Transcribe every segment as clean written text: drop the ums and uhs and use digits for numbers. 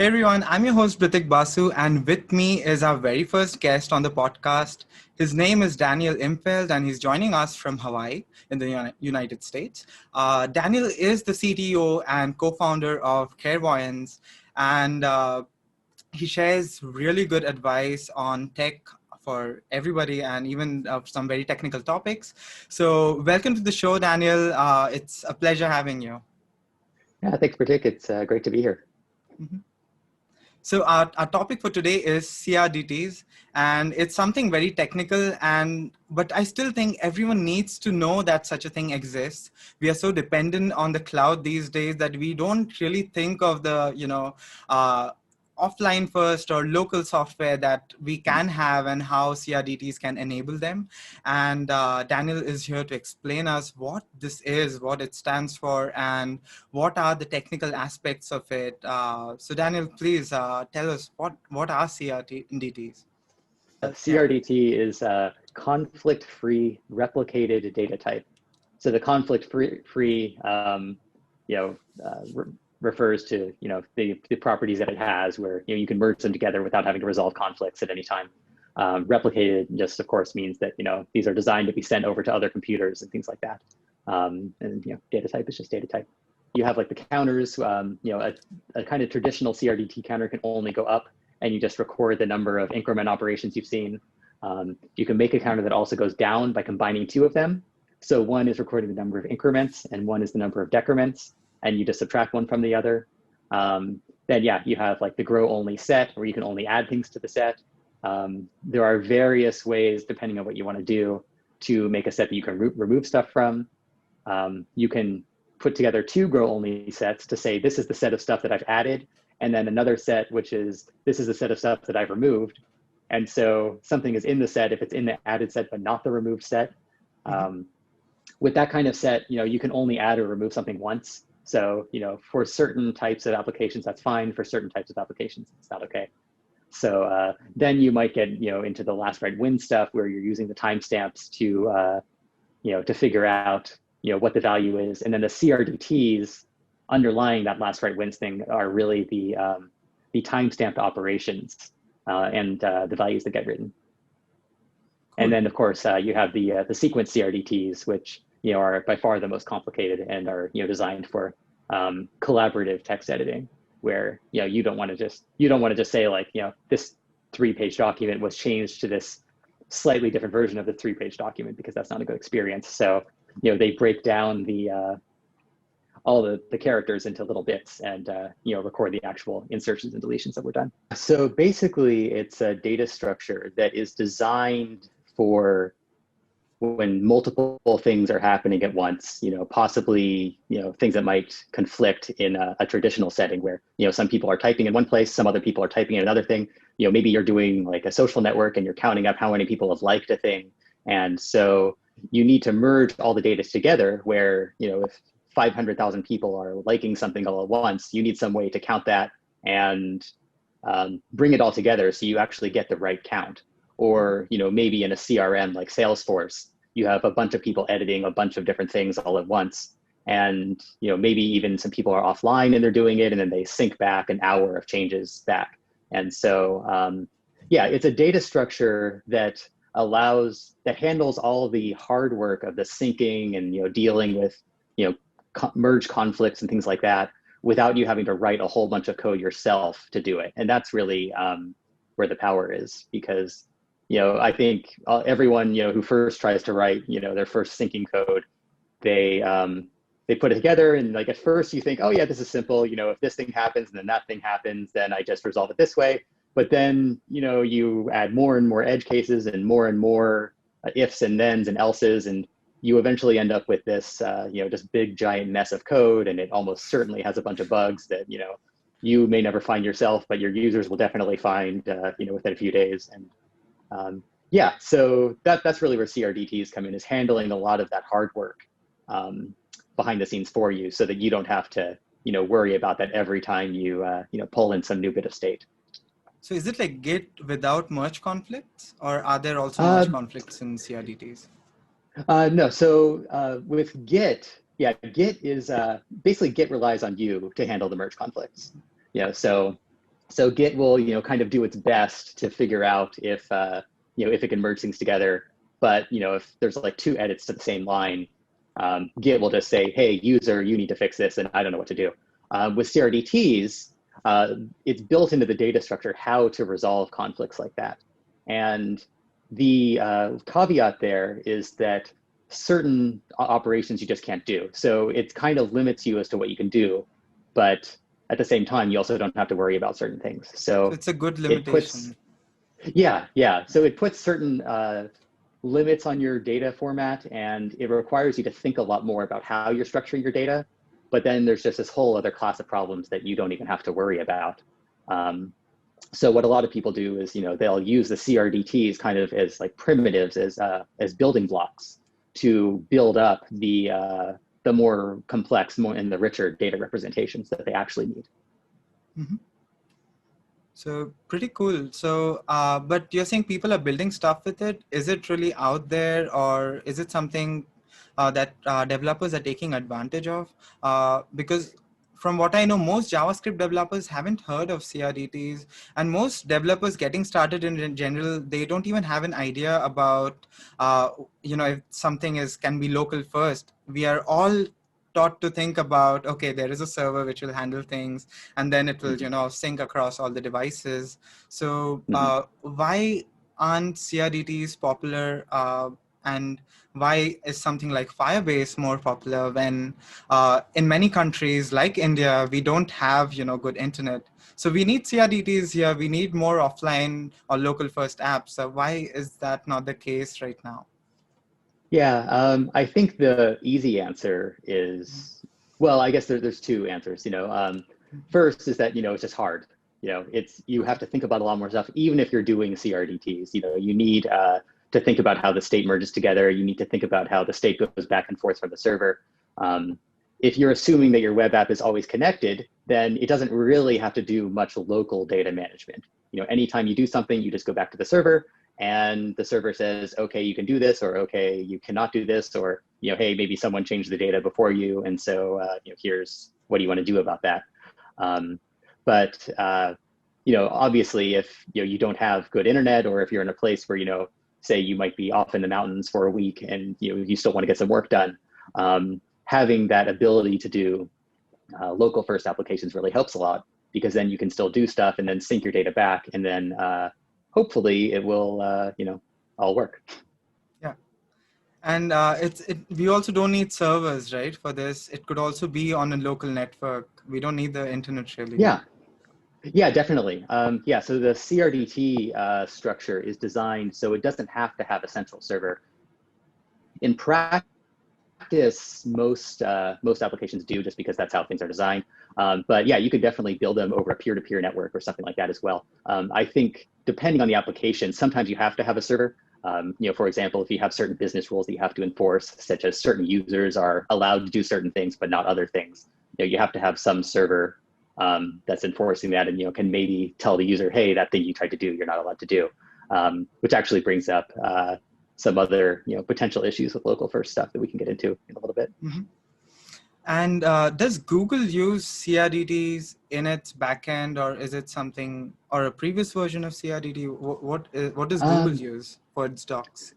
Hey everyone, I'm your host Pratik Basu, and with me is our very first guest on the podcast. His name is Daniel Imfeld, and he's joining us from Hawaii in the United States. Daniel is the CTO and co-founder of Clairvoyance, and he shares really good advice on tech for everybody and even some very technical topics. So welcome to the show, Daniel. It's a pleasure having you. Yeah, thanks, Pratik. It's great to be here. Mm-hmm. So our topic for today is CRDTs, and it's something very technical, but I still think everyone needs to know that such a thing exists. We are so dependent on the cloud these days that we don't really think of the, offline first or local software that we can have and how CRDTs can enable them. And Daniel is here to explain us what this is, what it stands for, and what are the technical aspects of it. So Daniel, please tell us what are CRDTs? CRDT is a conflict-free replicated data type. So the conflict-free, refers to the properties that it has, where you can merge them together without having to resolve conflicts at any time. Replicated just, of course, means that these are designed to be sent over to other computers and things like that. Data type is just data type. You have like the counters. A kind of traditional CRDT counter can only go up, and you just record the number of increment operations you've seen. You can make a counter that also goes down by combining two of them. So one is recording the number of increments, and one is the number of decrements, and you just subtract one from the other. Then you have like the grow only set, where you can only add things to the set. There are various ways, depending on what you want to do, to make a set that you can remove stuff from. You can put together two grow only sets to say, this is the set of stuff that I've added, and then another set, which is, this is a set of stuff that I've removed. And so something is in the set if it's in the added set, but not the removed set. With that kind of set, you can only add or remove something once. So, for certain types of applications, that's fine. For certain types of applications, it's not okay. So then you might get, into the last write win stuff, where you're using the timestamps to figure out, what the value is. And then the CRDTs underlying that last write wins thing are really the timestamped operations and the values that get written. Cool. And then, of course, you have the sequence CRDTs, which are by far the most complicated and are designed for collaborative text editing, where you don't want to just say like this 3-page document was changed to this slightly different version of the 3-page document, because that's not a good experience. So they break down all the characters into little bits and record the actual insertions and deletions that were done. So basically, it's a data structure that is designed for when multiple things are happening at once, possibly, things that might conflict in a traditional setting where, some people are typing in one place, some other people are typing in another thing. Maybe you're doing like a social network and you're counting up how many people have liked a thing. And so you need to merge all the data together where, if 500,000 people are liking something all at once, you need some way to count that and bring it all together so you actually get the right count. Or, maybe in a CRM like Salesforce, you have a bunch of people editing a bunch of different things all at once. And, maybe even some people are offline and they're doing it, and then they sync back an hour of changes back. And so, it's a data structure that handles all of the hard work of the syncing and, dealing with, merge conflicts and things like that, without you having to write a whole bunch of code yourself to do it. And that's really where the power is, because I think everyone who first tries to write their first syncing code, they put it together, and like at first you think, oh yeah, this is simple. If this thing happens and then that thing happens, then I just resolve it this way. But then you add more and more edge cases and more ifs and thens and elses, and you eventually end up with this just big giant mess of code, and it almost certainly has a bunch of bugs that you may never find yourself, but your users will definitely find within a few days. And so that's really where CRDTs come in, is handling a lot of that hard work behind the scenes for you, so that you don't have to worry about that every time you pull in some new bit of state. So is it like Git without merge conflicts, or are there also merge conflicts in CRDTs? No. So with Git, Git is basically Git relies on you to handle the merge conflicts. So So Git will, kind of do its best to figure out if, if it can merge things together. But, if there's like 2 edits to the same line, Git will just say, hey, user, you need to fix this, and I don't know what to do. With CRDTs, it's built into the data structure how to resolve conflicts like that. And the caveat there is that certain operations you just can't do. So it kind of limits you as to what you can do, but at the same time, you also don't have to worry about certain things. So So it's a good it puts, limitation. yeah. So it puts certain limits on your data format, and it requires you to think a lot more about how you're structuring your data. But then there's just this whole other class of problems that you don't even have to worry about. So what a lot of people do is, they'll use the CRDTs kind of as like primitives, as building blocks to build up the more complex, and the richer data representations that they actually need. Mm-hmm. So pretty cool. So, but you're saying people are building stuff with it. Is it really out there, or is it something that developers are taking advantage of? Because from what I know, most JavaScript developers haven't heard of CRDTs, and most developers getting started in general, they don't even have an idea about, if something can be local first. We are all taught to think about, okay, there is a server which will handle things, and then it will, sync across all the devices. So why aren't CRDTs popular, and why is something like Firebase more popular when in many countries like India, we don't have, good internet? So we need CRDTs here. We need more offline or local first apps. So why is that not the case right now? Yeah, I think the easy answer is, well, I guess there's 2 answers. First is that it's just hard. You have to think about a lot more stuff, even if you're doing CRDTs. You need to think about how the state merges together. You need to think about how the state goes back and forth from the server. If you're assuming that your web app is always connected, then it doesn't really have to do much local data management. Anytime you do something, you just go back to the server, and the server says, okay, you can do this, or okay, you cannot do this, or hey, maybe someone changed the data before you, and so here's what do you want to do about that. But obviously, if you don't have good internet, or if you're in a place where say you might be off in the mountains for a week, and you still want to get some work done, having that ability to do local first applications really helps a lot, because then you can still do stuff and then sync your data back, and then hopefully it will, all work. Yeah. And we also don't need servers, right, for this. It could also be on a local network. We don't need the internet really. Yeah, definitely. Yeah, so the CRDT structure is designed so it doesn't have to have a central server. In practice, most applications do, just because that's how things are designed. But yeah, you could definitely build them over a peer-to-peer network or something like that as well. I think depending on the application, sometimes you have to have a server. For example, if you have certain business rules that you have to enforce, such as certain users are allowed to do certain things but not other things, you have to have some server that's enforcing that, and can maybe tell the user, hey, that thing you tried to do, you're not allowed to do, which actually brings up some other potential issues with local first stuff that we can get into in a little bit. Mm-hmm. And does Google use CRDTs in its backend, or is it something, or a previous version of CRDT? What does Google use for its docs?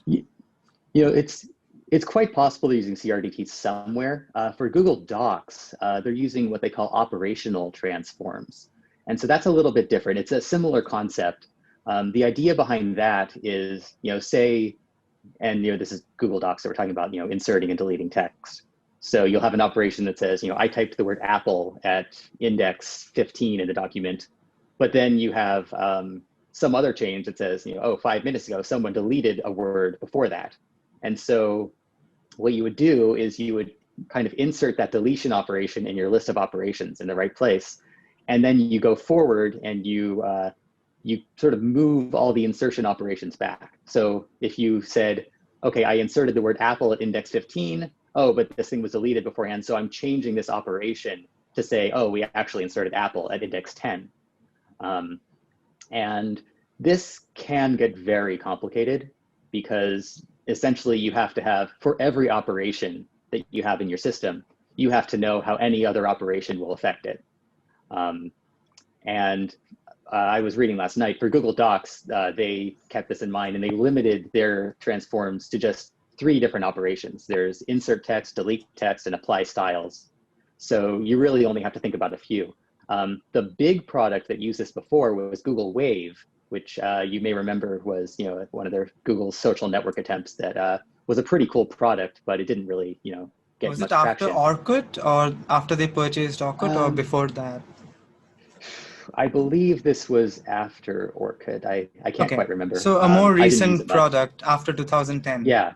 It's quite possible they're using CRDTs somewhere. For Google Docs, they're using what they call operational transforms. And so that's a little bit different. It's a similar concept. The idea behind that is, say, and this is Google Docs that we're talking about, inserting and deleting text. So you'll have an operation that says, I typed the word apple at index 15 in the document, but then you have some other change that says, 5 minutes ago, someone deleted a word before that. And so what you would do is you would kind of insert that deletion operation in your list of operations in the right place. And then you go forward and you sort of move all the insertion operations back. So if you said, okay, I inserted the word apple at index 15, but this thing was deleted beforehand, so I'm changing this operation to say, we actually inserted apple at index 10. And this can get very complicated, because essentially you have to have, for every operation that you have in your system, you have to know how any other operation will affect it. And I was reading last night for Google Docs, they kept this in mind and they limited their transforms to just 3 different operations. There's insert text, delete text, and apply styles. So you really only have to think about a few. The big product that used this before was Google Wave, which you may remember was one of their Google's social network attempts that was a pretty cool product, but it didn't really get Was much it after traction. Orkut or after they purchased Orkut or before that? I believe this was after Orkut. I can't Okay. quite remember. So a more I didn't use it recent much. product after 2010. Yeah,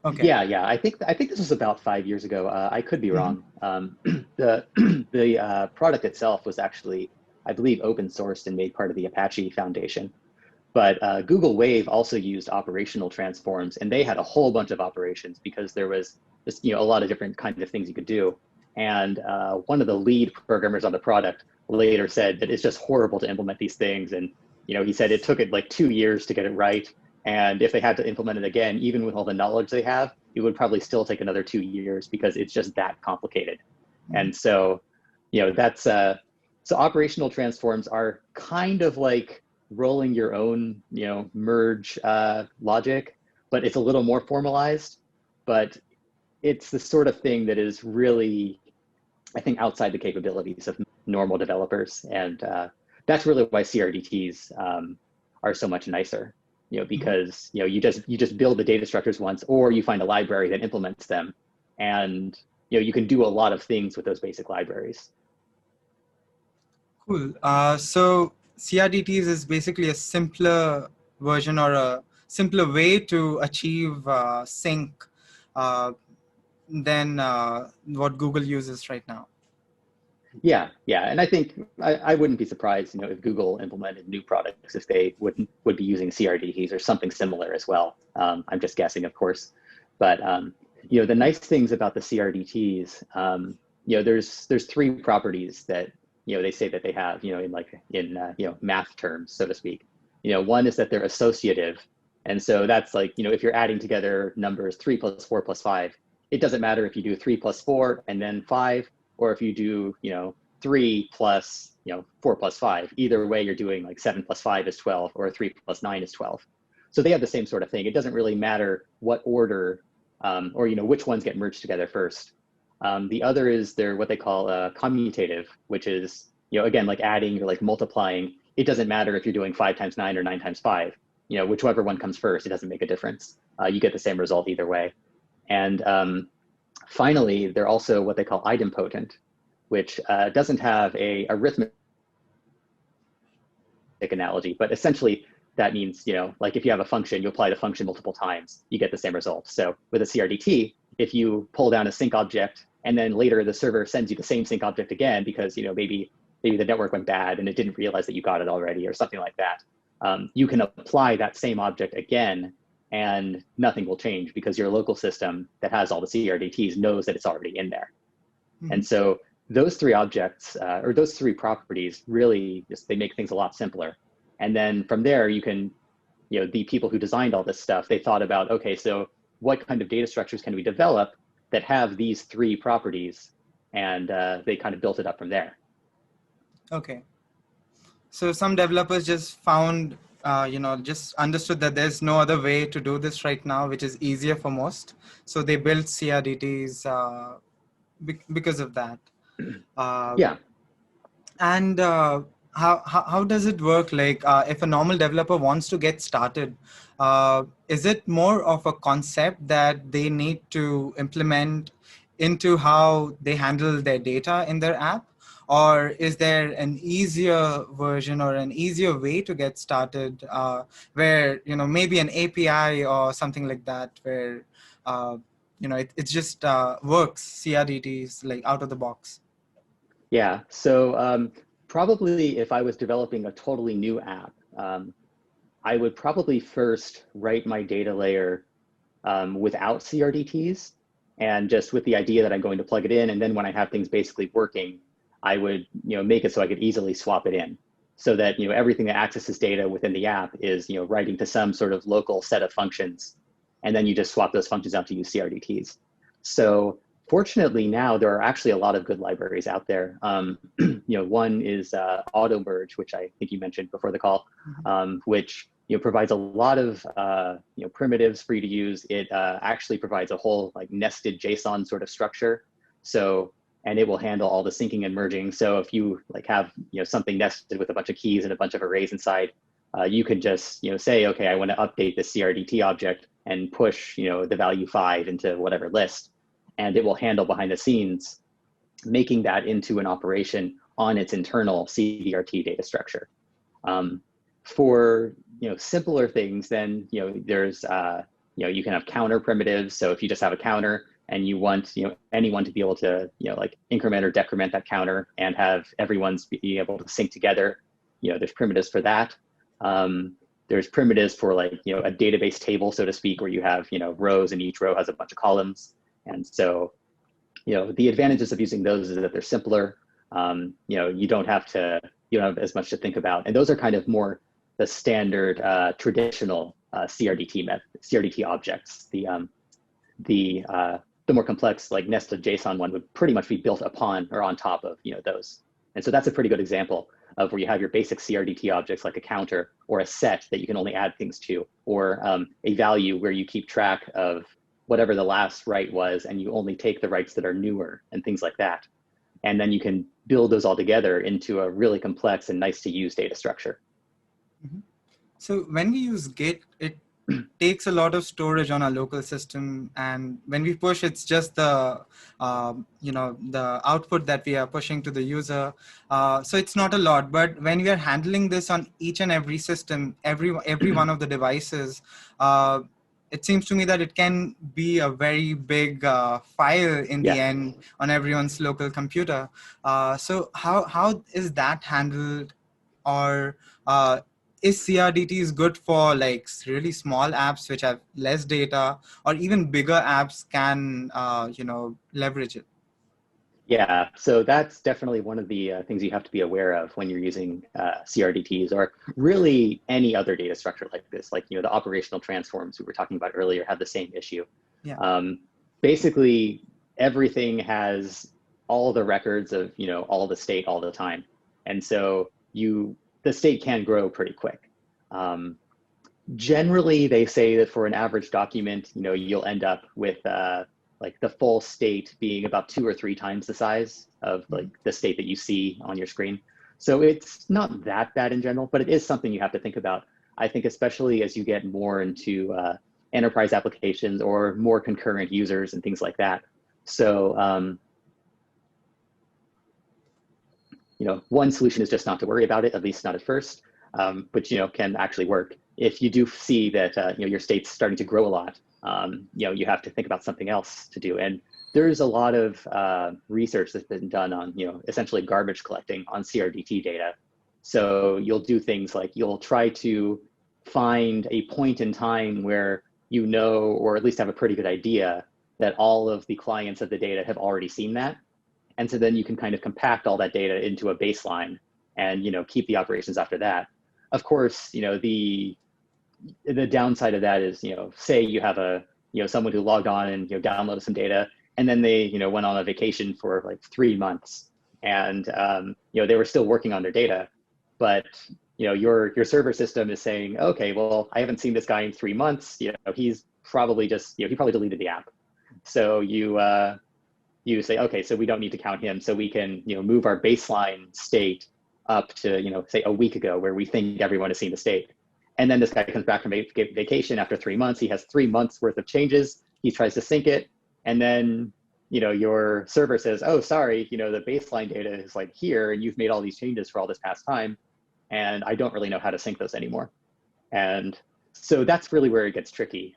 Okay. yeah. I think this was about 5 years ago. I could be Mm-hmm. wrong. The product itself was actually, I believe, open sourced and made part of the Apache Foundation. But Google Wave also used operational transforms, and they had a whole bunch of operations because there was just, a lot of different kinds of things you could do. And one of the lead programmers on the product later said that it's just horrible to implement these things. And he said it took it like 2 years to get it right. And if they had to implement it again, even with all the knowledge they have, it would probably still take another 2 years because it's just that complicated. And so, that's so operational transforms are kind of like rolling your own, merge logic, but it's a little more formalized. But it's the sort of thing that is really, I think, outside the capabilities of normal developers, and that's really why CRDTs are so much nicer. Because you just build the data structures once, or you find a library that implements them, and you can do a lot of things with those basic libraries. Cool. So CRDTs is basically a simpler version or a simpler way to achieve sync than what Google uses right now. Yeah, and I think I wouldn't be surprised, if Google implemented new products if they would be using CRDTs or something similar as well. I'm just guessing, of course, but the nice things about the CRDTs, there's 3 properties that they say that they have, in math terms, so to speak. One is that they're associative, and so that's like if you're adding together numbers 3 plus 4 plus 5, it doesn't matter if you do 3 plus 4 and then 5. Or if you do, 3 plus, 4 plus 5, either way, you're doing like 7 plus 5 is 12, or 3 plus 9 is 12. So they have the same sort of thing. It doesn't really matter what order or, which ones get merged together first. The other is they're what they call commutative, which is, again, like adding or like multiplying. It doesn't matter if you're doing 5 times 9 or 9 times 5. Whichever one comes first, it doesn't make a difference. You get the same result either way. And finally, they're also what they call idempotent, which doesn't have a arithmetic analogy, but essentially that means, like if you have a function, you apply the function multiple times, you get the same result. So with a CRDT, if you pull down a sync object and then later the server sends you the same sync object again because, maybe the network went bad and it didn't realize that you got it already or something like that, you can apply that same object again and nothing will change because your local system that has all the CRDTs knows that it's already in there. Mm-hmm. And so those 3 objects or those 3 properties really they make things a lot simpler. And then from there you can, the people who designed all this stuff, they thought about, okay, so what kind of data structures can we develop that have these 3 properties? And they kind of built it up from there. Okay. So some developers just found just understood that there's no other way to do this right now, which is easier for most. So they built CRDTs because of that. Yeah. And how does it work? Like if a normal developer wants to get started, is it more of a concept that they need to implement into how they handle their data in their app? Or is there an easier version or an easier way to get started where, maybe an API or something like that where, it just works, CRDTs, like out of the box? Yeah, so probably if I was developing a totally new app, I would probably first write my data layer without CRDTs and just with the idea that I'm going to plug it in. And then when I have things basically working, I would make it so I could easily swap it in so that everything that accesses data within the app is writing to some sort of local set of functions. And then you just swap those functions out to use CRDTs. So Fortunately, now there are actually a lot of good libraries out there. One is Auto Merge, which I think you mentioned before the call, which provides a lot of primitives for you to use. It actually provides a whole like nested JSON sort of structure. So, and it will handle all the syncing and merging. So if you like have something nested with a bunch of keys and a bunch of arrays inside, you can just say, okay, I want to update this CRDT object and push the value 5 into whatever list, and it will handle behind the scenes, making that into an operation on its internal CDRT data structure. For simpler things, then there's you can have counter primitives. So if you just have a counter and you want anyone to be able to like increment or decrement that counter and have everyone's be able to sync together, there's primitives for that. There's primitives for like a database table, so to speak, where you have rows and each row has a bunch of columns. And so the advantages of using those is that they're simpler. You don't have as much to think about, and those are kind of more the standard traditional CRDT objects. The more complex like nested JSON one would pretty much be built upon or on top of those. And so that's a pretty good example of where you have your basic CRDT objects like a counter or a set that you can only add things to, or a value where you keep track of whatever the last write was, and you only take the writes that are newer and things like that. And then you can build those all together into a really complex and nice to use data structure. So when we use Git, it takes a lot of storage on our local system, and when we push, it's just the the output that we are pushing to the user. So it's not a lot, but when we are handling this on each and every system, every one of the devices, it seems to me that it can be a very big file in the end on everyone's local computer. So how is that handled, or is CRDTs good for like really small apps which have less data, or even bigger apps can leverage it? Yeah, so that's definitely one of the things you have to be aware of when you're using CRDTs, or really any other data structure like this. Like the operational transforms we were talking about earlier have the same issue. Yeah. Basically, everything has all the records of all the state all the time, and so the state can grow pretty quick. Generally, they say that for an average document, you'll end up with like the full state being about 2 or 3 times the size of like the state that you see on your screen. So it's not that bad in general, but it is something you have to think about. I think especially as you get more into enterprise applications or more concurrent users and things like that. So one solution is just not to worry about it, at least not at first, which can actually work. If you do see that your state's starting to grow a lot, you have to think about something else to do. And there's a lot of research that's been done on essentially garbage collecting on CRDT data. So you'll do things like you'll try to find a point in time where or at least have a pretty good idea that all of the clients of the data have already seen that. And so then you can kind of compact all that data into a baseline and keep the operations after that. Of course, the downside of that is say you have someone who logged on and downloaded some data, and then they went on a vacation for like 3 months, and they were still working on their data, but your server system is saying, okay, well, I haven't seen this guy in 3 months. He's probably just he probably deleted the app. So you say, okay, so we don't need to count him. So we can, move our baseline state up to, say a week ago where we think everyone has seen the state. And then this guy comes back from vacation after 3 months. He has 3 months worth of changes. He tries to sync it. And then, your server says, oh, sorry, the baseline data is like here, and you've made all these changes for all this past time, and I don't really know how to sync those anymore. And so that's really where it gets tricky.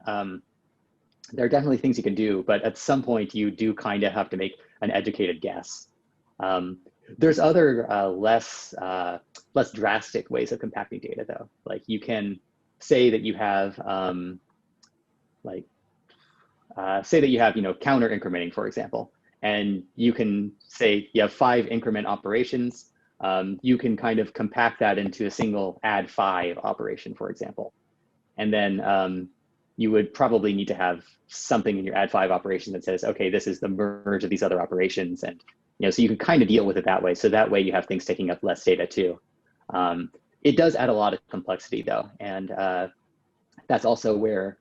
There are definitely things you can do, but at some point you do kind of have to make an educated guess. There's other less drastic ways of compacting data, though. Like you can say that you have counter incrementing, for example, and you can say you have 5 increment operations. You can kind of compact that into a single add 5 operation, for example, and then you would probably need to have something in your add5 operation that says, okay, this is the merge of these other operations. And, so you can kind of deal with it that way. So that way you have things taking up less data too. It does add a lot of complexity though. And that's also where,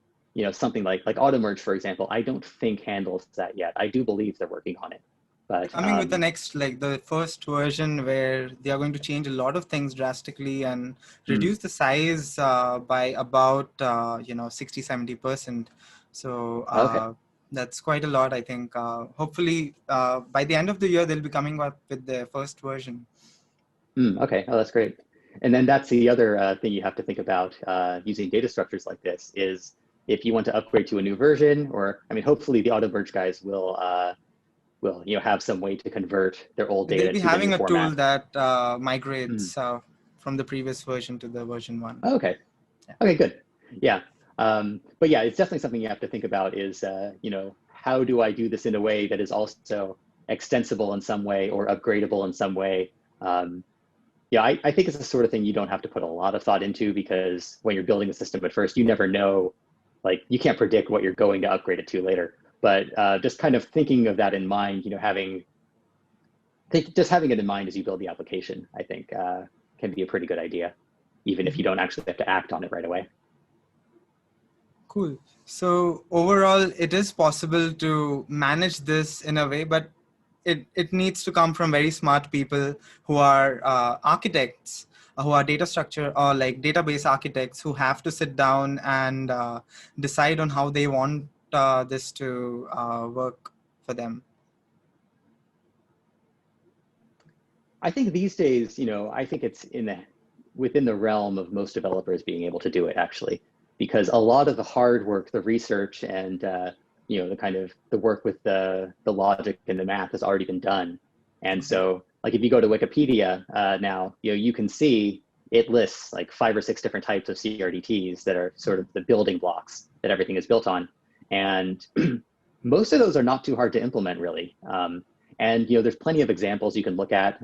something like auto merge, for example, I don't think handles that yet. I do believe they're working on it. But coming with the next, like the first version, where they are going to change a lot of things drastically and reduce the size by about 60-70%. So okay. that's quite a lot, I think. Hopefully by the end of the year they'll be coming up with their first version. Okay, oh, that's great. And then that's the other thing you have to think about using data structures like this is if you want to upgrade to a new version, or I mean, hopefully the auto merge guys will have some way to convert their old data They'll be to the having new a tool format. that migrates from the previous version to the version 1. Oh, okay. Yeah. Okay, good. Yeah. But yeah, it's definitely something you have to think about is, how do I do this in a way that is also extensible in some way or upgradable in some way? I think it's the sort of thing you don't have to put a lot of thought into, because when you're building a system at first, you never know, like you can't predict what you're going to upgrade it to later. But just kind of thinking of that in mind, just having it in mind as you build the application, I think can be a pretty good idea, even if you don't actually have to act on it right away. Cool. So overall, it is possible to manage this in a way, but it needs to come from very smart people who are architects, who are data structure or like database architects, who have to sit down and decide on how they want this to work for them. I think these days, I think it's within the realm of most developers being able to do it, actually, because a lot of the hard work, the research, and the kind of the work with the logic and the math has already been done. And so, like if you go to Wikipedia now, you can see it lists like 5 or 6 different types of CRDTs that are sort of the building blocks that everything is built on. And most of those are not too hard to implement, really. And there's plenty of examples you can look at.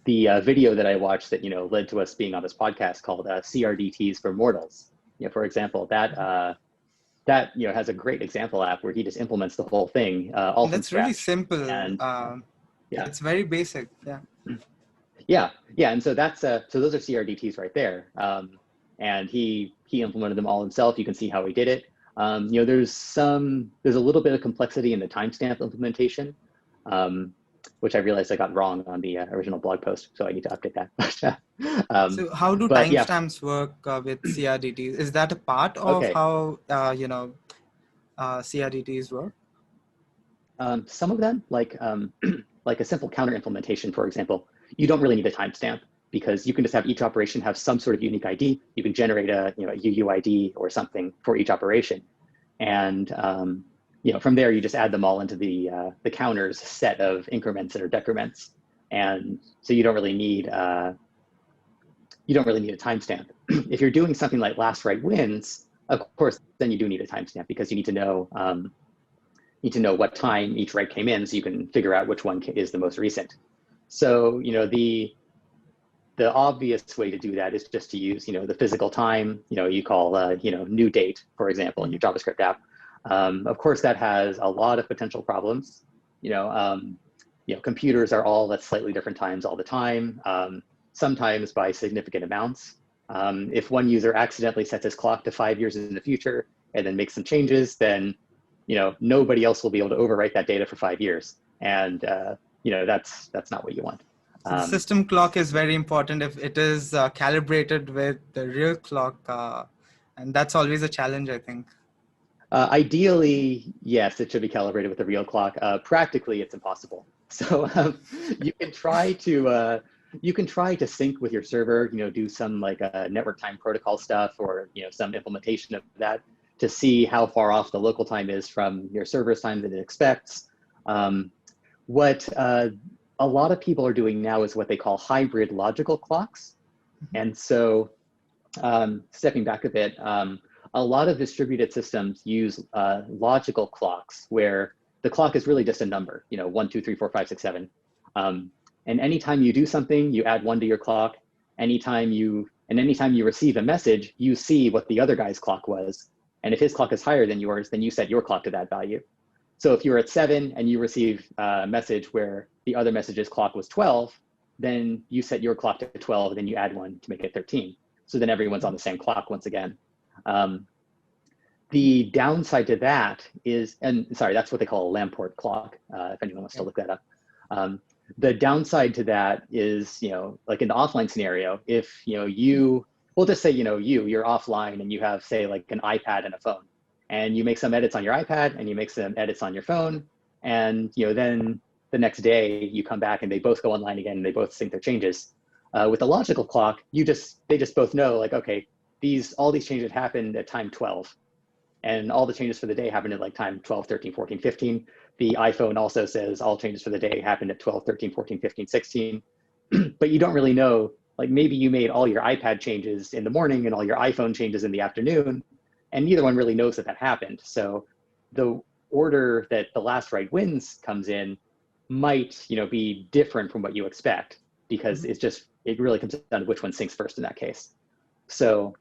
The video that I watched that led to us being on this podcast called CRDTs for Mortals. For example, that has a great example app where he just implements the whole thing all from That's scratch. really simple. And yeah, it's very basic. Yeah. And so that's so those are CRDTs right there. And he implemented them all himself. You can see how he did it. There's a little bit of complexity in the timestamp implementation, which I realized I got wrong on the original blog post, so I need to update that. So how do timestamps work with CRDTs? Is that a part of how CRDTs work? Some of them, like a simple counter implementation, for example, you don't really need a timestamp, because you can just have each operation have some sort of unique ID. You can generate a UUID or something for each operation, and from there you just add them all into the counters set of increments that are decrements, and so you don't really need a timestamp. If you're doing something like last write wins, of course, then you do need a timestamp, because you need to know what time each write came in, so you can figure out which one is the most recent. So the obvious way to do that is just to use, the physical time, you call, new date, for example, in your JavaScript app. Of course, that has a lot of potential problems. Computers are all at slightly different times all the time, sometimes by significant amounts. If one user accidentally sets his clock to 5 years in the future and then makes some changes, then, nobody else will be able to overwrite that data for 5 years. And, that's not what you want. So the system clock is very important if it is calibrated with the real clock, and that's always a challenge, I think. Ideally, yes, it should be calibrated with the real clock. Practically, it's impossible. So you can try to sync with your server, do some like network time protocol stuff, or some implementation of that to see how far off the local time is from your server's time that it expects. What a lot of people are doing now is what they call hybrid logical clocks. And so stepping back a bit, a lot of distributed systems use logical clocks where the clock is really just a number, 1, 2, 3, 4, 5, 6, 7. And anytime you do something, you add 1 to your clock. Anytime you And anytime you receive a message, you see what the other guy's clock was. And if his clock is higher than yours, then you set your clock to that value. So if you're at 7 and you receive a message where the other message's clock was 12, then you set your clock to 12, and then you add 1 to make it 13. So then everyone's on the same clock once again. The downside to that is, and sorry, that's what they call a Lamport clock, if anyone wants to look that up. The downside to that is, like in the offline scenario, if, we'll just say, you're offline and you have, say, like an iPad and a phone, and you make some edits on your iPad and you make some edits on your phone. And, then the next day you come back and they both go online again and they both sync their changes. With a logical clock, they just both know, like, okay, all these changes happened at time 12. And all the changes for the day happened at like time 12, 13, 14, 15. The iPhone also says all changes for the day happened at 12, 13, 14, 15, 16. But you don't really know, like maybe you made all your iPad changes in the morning and all your iPhone changes in the afternoon, and neither one really knows that happened. So the order that the last write wins comes in might, be different from what you expect, because it really comes down to which one syncs first in that case. So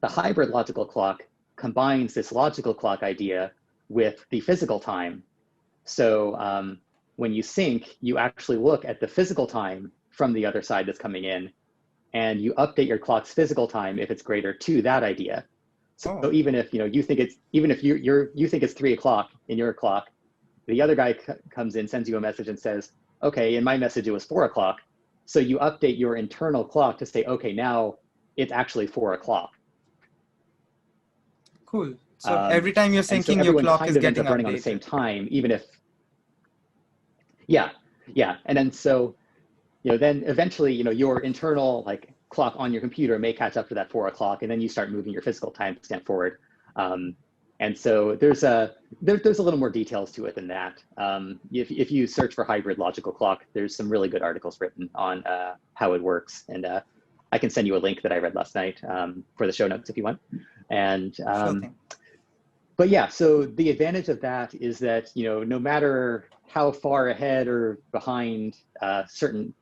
the hybrid logical clock combines this logical clock idea with the physical time. So when you sync, you actually look at the physical time from the other side that's coming in, and you update your clock's physical time if it's greater to that idea. So even if you think it's 3 o'clock in your clock, the other guy comes in, sends you a message and says, okay, in my message it was 4 o'clock. So you update your internal clock to say, okay, now it's actually 4 o'clock. Cool. So every time you're syncing, so your clock kind is of ends getting up running updated on the same time, even if, yeah. And then so, then eventually, your internal like clock on your computer may catch up to that 4 o'clock, and then you start moving your physical timestamp forward. And so there's a little more details to it than that. If you search for hybrid logical clock, there's some really good articles written on how it works. And I can send you a link that I read last night for the show notes if you want. And but yeah, so the advantage of that is that, no matter how far ahead or behind certain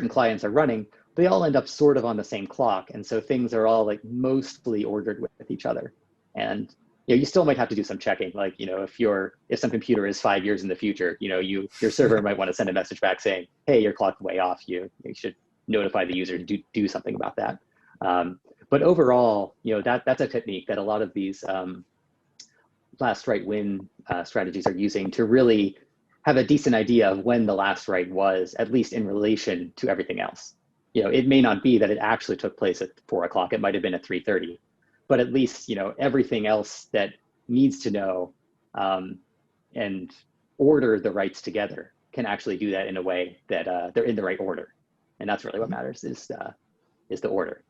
clients are running, they all end up sort of on the same clock. And so things are all like mostly ordered with each other. And you still might have to do some checking, like if some computer is 5 years in the future, your server might want to send a message back saying, hey, your clock's way off. You should notify the user to do something about that. But overall, that's a technique that a lot of these last write win strategies are using to really have a decent idea of when the last write was, at least in relation to everything else. It may not be that it actually took place at 4 o'clock. It might have been at 3:30. But at least, everything else that needs to know and order the writes together can actually do that in a way that they're in the right order. And that's really what matters, is the order.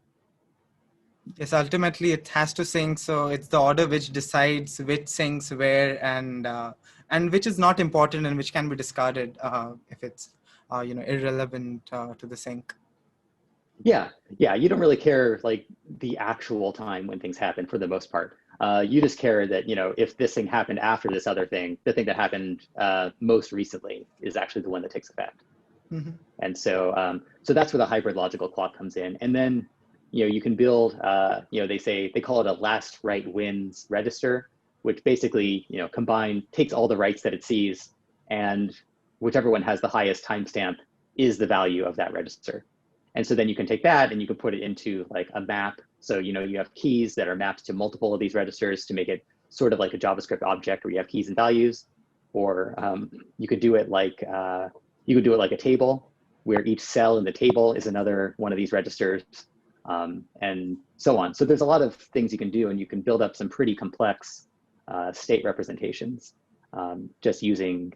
Yes, ultimately it has to sync. So it's the order which decides which syncs where, and which is not important and which can be discarded if it's irrelevant to the sync. Yeah, you don't really care like the actual time when things happen for the most part. You just care that, if this thing happened after this other thing, the thing that happened most recently is actually the one that takes effect. Mm-hmm. And so that's where the hybrid logical clock comes in. And then, you can build, they call it a last write wins register, which basically, takes all the writes that it sees, and whichever one has the highest timestamp is the value of that register. And so then you can take that and you can put it into like a map. So, you have keys that are mapped to multiple of these registers to make it sort of like a JavaScript object where you have keys and values. Or you could do it like a table where each cell in the table is another one of these registers, and so on. So there's a lot of things you can do, and you can build up some pretty complex state representations just using,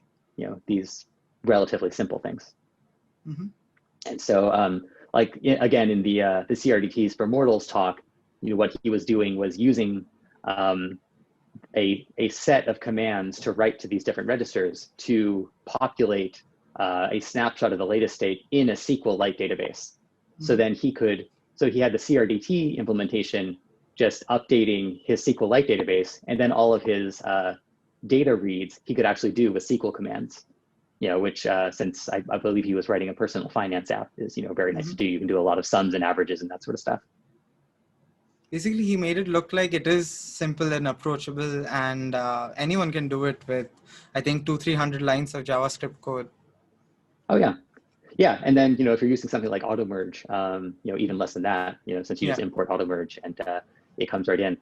these relatively simple things. Mm-hmm. And so, again, in the CRDTs for Mortals talk, what he was doing was using a set of commands to write to these different registers to populate a snapshot of the latest state in a SQL-like database. Mm-hmm. So then he had the CRDT implementation just updating his SQL-like database, and then all of his data reads he could actually do with SQL commands. which since I believe he was writing a personal finance app is, very nice to do. You can do a lot of sums and averages and that sort of stuff. Basically, he made it look like it is simple and approachable, and anyone can do it with, I think, 200-300 lines of JavaScript code. Oh, yeah. Yeah, and then, if you're using something like auto merge, even less than that, since you just import auto merge and it comes right in,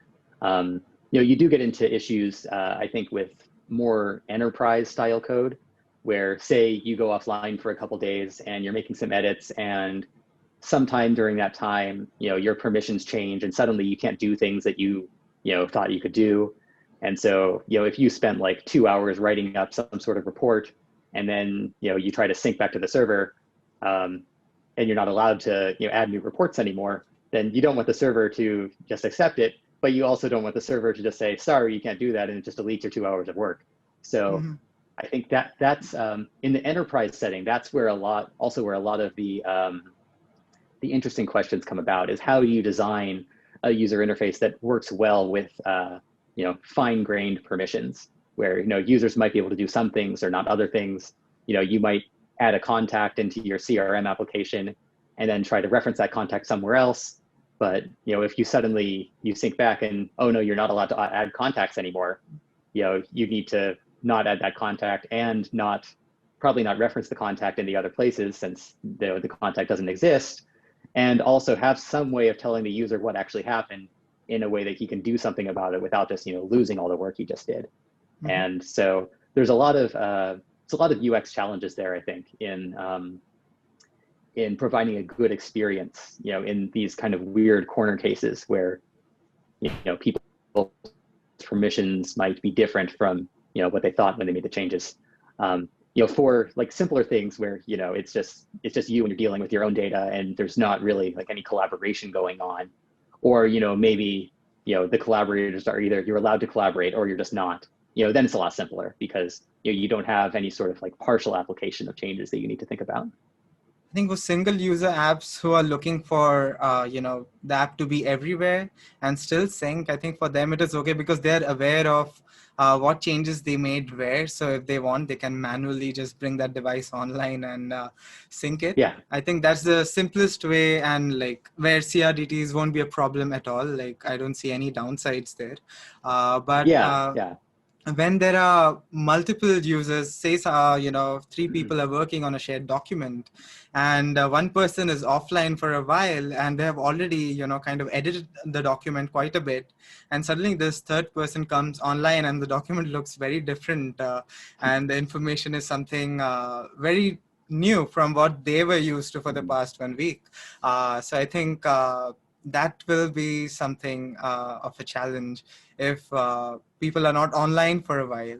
you do get into issues, I think, with more enterprise style code, where say you go offline for a couple days and you're making some edits, and sometime during that time, your permissions change and suddenly you can't do things that you thought you could do. And so, if you spent like 2 hours writing up some sort of report, and then, you try to sync back to the server, and you're not allowed to, add new reports anymore, then you don't want the server to just accept it, but you also don't want the server to just say, sorry, you can't do that, and it just deletes your 2 hours of work. So I think that's in the enterprise setting, that's where a lot of the interesting questions come about, is how do you design a user interface that works well with fine-grained permissions, where users might be able to do some things or not other things. You might add a contact into your CRM application and then try to reference that contact somewhere else. But if you suddenly sync back and, oh no, you're not allowed to add contacts anymore, you need to not add that contact and probably not reference the contact in the other places, since the contact doesn't exist, and also have some way of telling the user what actually happened in a way that he can do something about it without just losing all the work he just did. And so there's a lot of UX challenges there, I think, in providing a good experience, in these kind of weird corner cases where people's permissions might be different from what they thought when they made the changes. For like simpler things where it's just you and you're dealing with your own data and there's not really like any collaboration going on, or maybe the collaborators are either you're allowed to collaborate or you're just not. Then it's a lot simpler, because you don't have any sort of like partial application of changes that you need to think about. I think with single user apps who are looking for, the app to be everywhere and still sync, I think for them it is okay, because they're aware of what changes they made where. So if they want, they can manually just bring that device online and sync it. Yeah. I think that's the simplest way, and like where CRDTs won't be a problem at all. Like I don't see any downsides there. When there are multiple users, say, 3 people are working on a shared document, and one person is offline for a while, and they have already, kind of edited the document quite a bit, and suddenly this third person comes online and the document looks very different, and the information is something very new from what they were used to for the past 1 week. So I think that will be something of a challenge if people are not online for a while.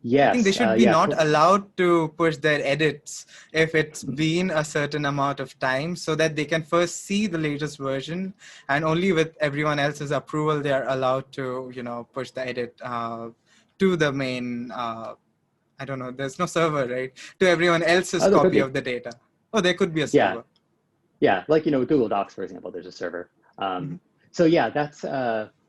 Yes. I think they should be not allowed to push their edits if it's been a certain amount of time, so that they can first see the latest version, and only with everyone else's approval they are allowed to, push the edit to the main, I don't know, there's no server, right? To everyone else's copy of the data. Oh, there could be a server. Yeah, like, Google Docs, for example, there's a server. So yeah,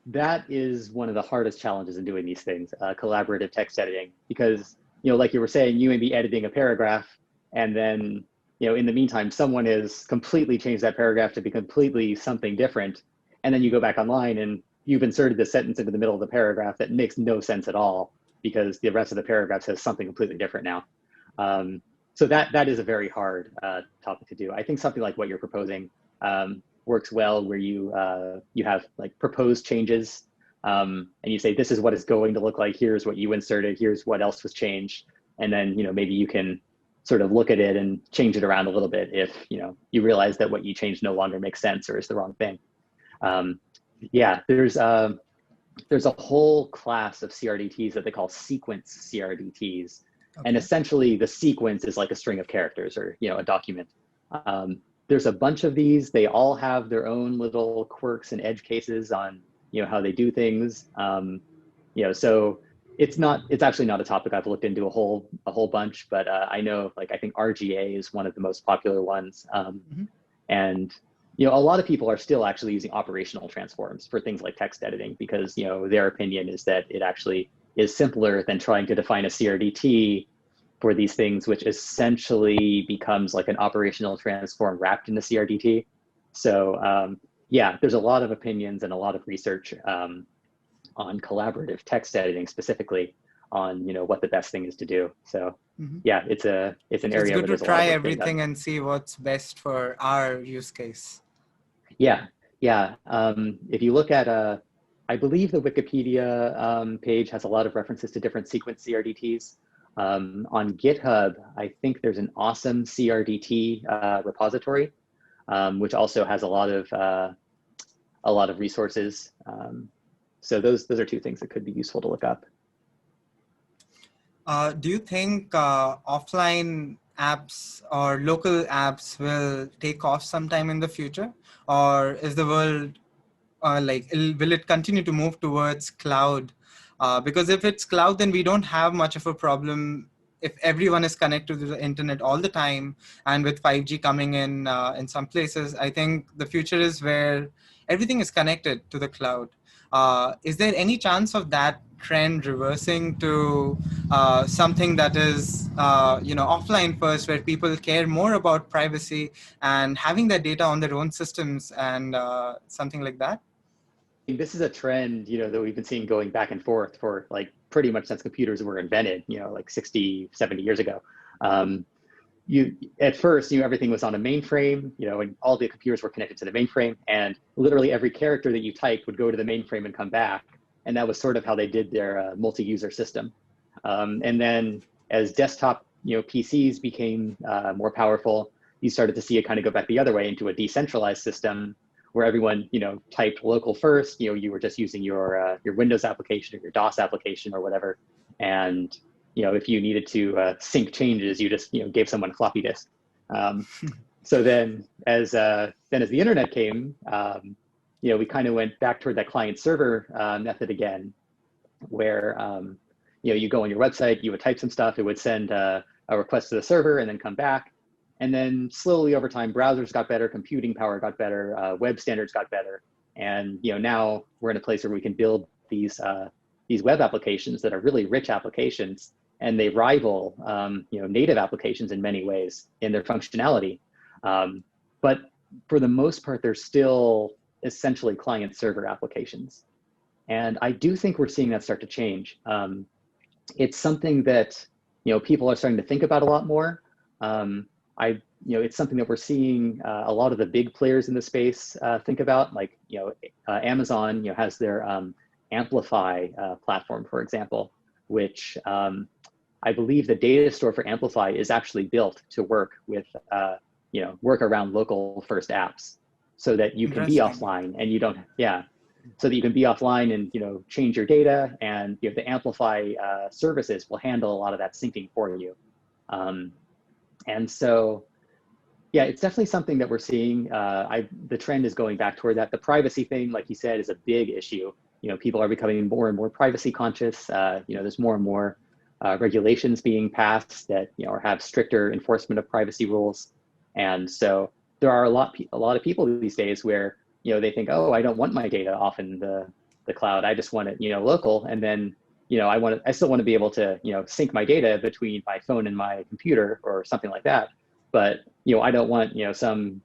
that is one of the hardest challenges in doing these things, collaborative text editing, because, like you were saying, you may be editing a paragraph, and then, in the meantime, someone has completely changed that paragraph to be completely something different. And then you go back online and you've inserted this sentence into the middle of the paragraph that makes no sense at all, because the rest of the paragraph says something completely different now. So that is a very hard topic to do. I think something like what you're proposing works well, where you have like proposed changes, and you say, this is what it's going to look like, here's what you inserted, here's what else was changed, and then maybe you can sort of look at it and change it around a little bit if you realize that what you changed no longer makes sense or is the wrong thing. Yeah, there's a whole class of CRDTs that they call sequence CRDTs. Okay. And essentially the sequence is like a string of characters, or a document. There's a bunch of these. They all have their own little quirks and edge cases on how they do things. So it's actually not a topic I've looked into a whole bunch, but I know, like, I think RGA is one of the most popular ones. And a lot of people are still actually using operational transforms for things like text editing, because their opinion is that it actually is simpler than trying to define a CRDT for these things, which essentially becomes like an operational transform wrapped in the CRDT. So yeah, there's a lot of opinions and a lot of research on collaborative text editing specifically on what the best thing is to do. So yeah, it's an So area it's good where to there's a lot try of work being everything done. and see what's best for our use case. Yeah, yeah. If you look at I believe the Wikipedia page has a lot of references to different sequence CRDTs. On GitHub, I think there's an awesome CRDT repository, which also has a lot of resources. So those are two things that could be useful to look up. Do you think offline apps or local apps will take off sometime in the future, or is the world will it continue to move towards cloud? Because if it's cloud, then we don't have much of a problem if everyone is connected to the internet all the time. And with 5G coming in some places, I think the future is where everything is connected to the cloud. Is there any chance of that trend reversing to something that is offline first, where people care more about privacy and having their data on their own systems and something like that? This is a trend, that we've been seeing going back and forth for like pretty much since computers were invented, like 60, 70 years ago. At first, everything was on a mainframe, and all the computers were connected to the mainframe, and literally every character that you typed would go to the mainframe and come back. And that was sort of how they did their multi-user system. And then as desktop, PCs became more powerful, you started to see it kind of go back the other way into a decentralized system where everyone, typed local first. You were just using your Windows application or your DOS application or whatever. And if you needed to sync changes, you just gave someone a floppy disk. So then, as the internet came, we kind of went back toward that client server method again, where you go on your website, you would type some stuff, it would send a request to the server and then come back. And then slowly over time, browsers got better, computing power got better, web standards got better, and now we're in a place where we can build these web applications that are really rich applications, and they rival native applications in many ways in their functionality. But for the most part, they're still essentially client-server applications, and I do think we're seeing that start to change. It's something that people are starting to think about a lot more. It's something that we're seeing a lot of the big players in the space think about, like Amazon has their Amplify platform, for example, which I believe the data store for Amplify is actually built to work with work around local first apps, so that you can be offline and you don't so that you can be offline and change your data, and the Amplify services will handle a lot of that syncing for you. And so, yeah, it's definitely something that we're seeing. The trend is going back toward that. The privacy thing, like you said, is a big issue. People are becoming more and more privacy conscious. There's more and more regulations being passed that or have stricter enforcement of privacy rules. And so there are a lot of people these days where they think, oh, I don't want my data off in the cloud. I just want it local, and then I still want to be able to, sync my data between my phone and my computer or something like that. But, I don't want, some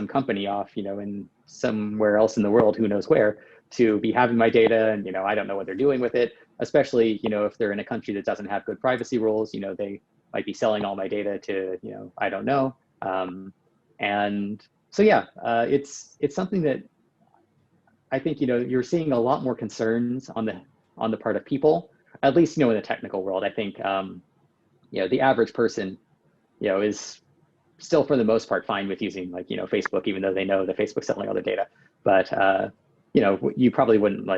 company off, in somewhere else in the world, who knows where, to be having my data, and, I don't know what they're doing with it, especially, if they're in a country that doesn't have good privacy rules, they might be selling all my data to, I don't know. And so, yeah, it's something that I think, you're seeing a lot more concerns on the part of people, at least, in the technical world. I think, the average person, is still for the most part fine with using Facebook, even though they know that Facebook's selling all their data. But, you probably wouldn't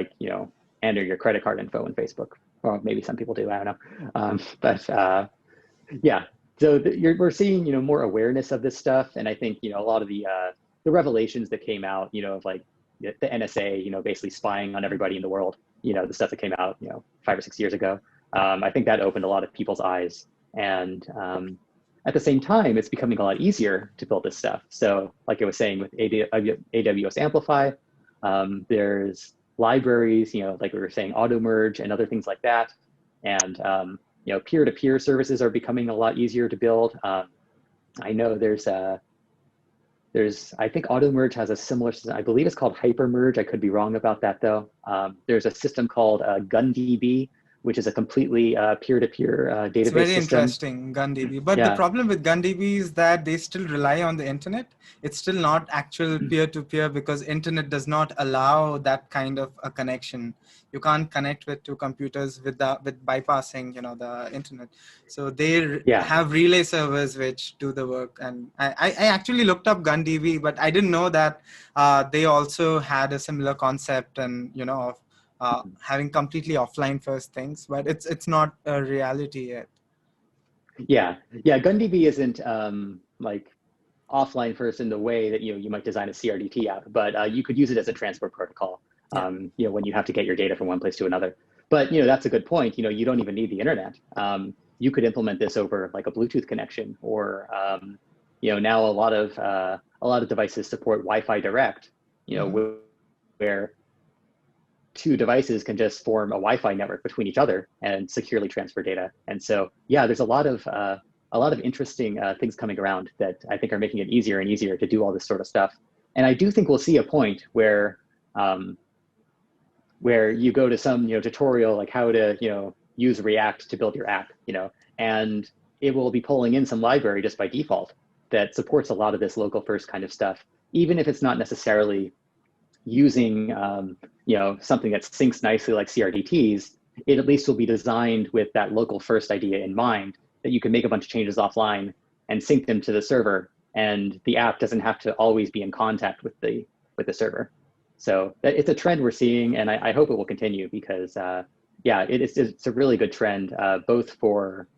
enter your credit card info in Facebook, or maybe some people do, I don't know. But yeah, so we're seeing, more awareness of this stuff. And I think, a lot of the revelations that came out, of the NSA, basically spying on everybody in the world, the stuff that came out, 5 or 6 years ago. I think that opened a lot of people's eyes. And at the same time, it's becoming a lot easier to build this stuff. So like I was saying with AWS Amplify, there's libraries, like we were saying, auto merge and other things like that. And peer-to-peer services are becoming a lot easier to build. I know I think AutoMerge has a similar system. I believe it's called HyperMerge. I could be wrong about that though. There's a system called GunDB, which is a completely peer-to-peer It's database very system. interesting, GunDB. But the Yeah. problem with GunDB is that they still rely on the internet. It's still not actual peer-to-peer because internet does not allow that kind of a connection. You can't connect with two computers with bypassing, the internet. So they Yeah. have relay servers which do the work. And I actually looked up GunDB, but I didn't know that they also had a similar concept and, of having completely offline first things, but it's not a reality yet. Yeah. Yeah. GunDB isn't like offline first in the way that you might design a CRDT app, but you could use it as a transport protocol. Yeah. When you have to get your data from one place to another. But that's a good point. You don't even need the internet. You could implement this over like a Bluetooth connection, or now a lot of devices support Wi-Fi Direct. Where two devices can just form a Wi-Fi network between each other and securely transfer data. And so, yeah, there's a lot of interesting things coming around that I think are making it easier and easier to do all this sort of stuff. And I do think we'll see a point where you go to some tutorial like how to use React to build your app, and it will be pulling in some library just by default that supports a lot of this local first kind of stuff, even if it's not necessarily using something that syncs nicely like CRDTs. It at least will be designed with that local first idea in mind, that you can make a bunch of changes offline and sync them to the server, and the app doesn't have to always be in contact with the server. So it's a trend we're seeing, and I hope it will continue because it's a really good trend, both for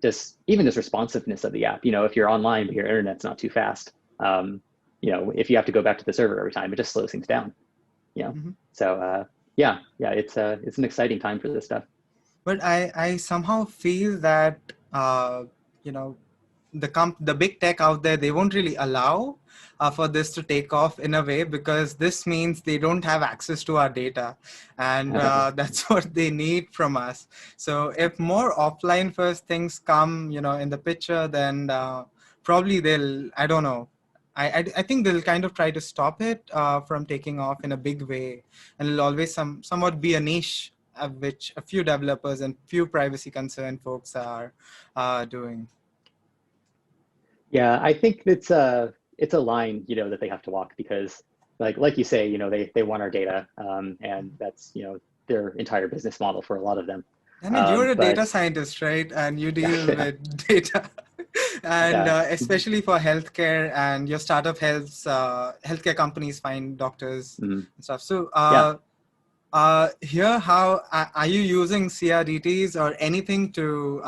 just responsiveness of the app. If you're online but your internet's not too fast, if you have to go back to the server every time, it just slows things down. So it's an exciting time for this stuff. But I somehow feel that the big tech out there, they won't really allow for this to take off in a way, because this means they don't have access to our data, and that's what they need from us. So if more offline first things come in the picture, then probably they'll, I don't know, I think they'll kind of try to stop it from taking off in a big way, and it'll always somewhat be a niche which a few developers and few privacy concerned folks are doing. Yeah, I think it's a line that they have to walk, because like you say, they want our data, and that's their entire business model for a lot of them. Daniel, you're a data scientist, right? And you deal with data, and especially for healthcare, and your startup helps healthcare companies find doctors and stuff. So here, how are you using CRDTs or anything to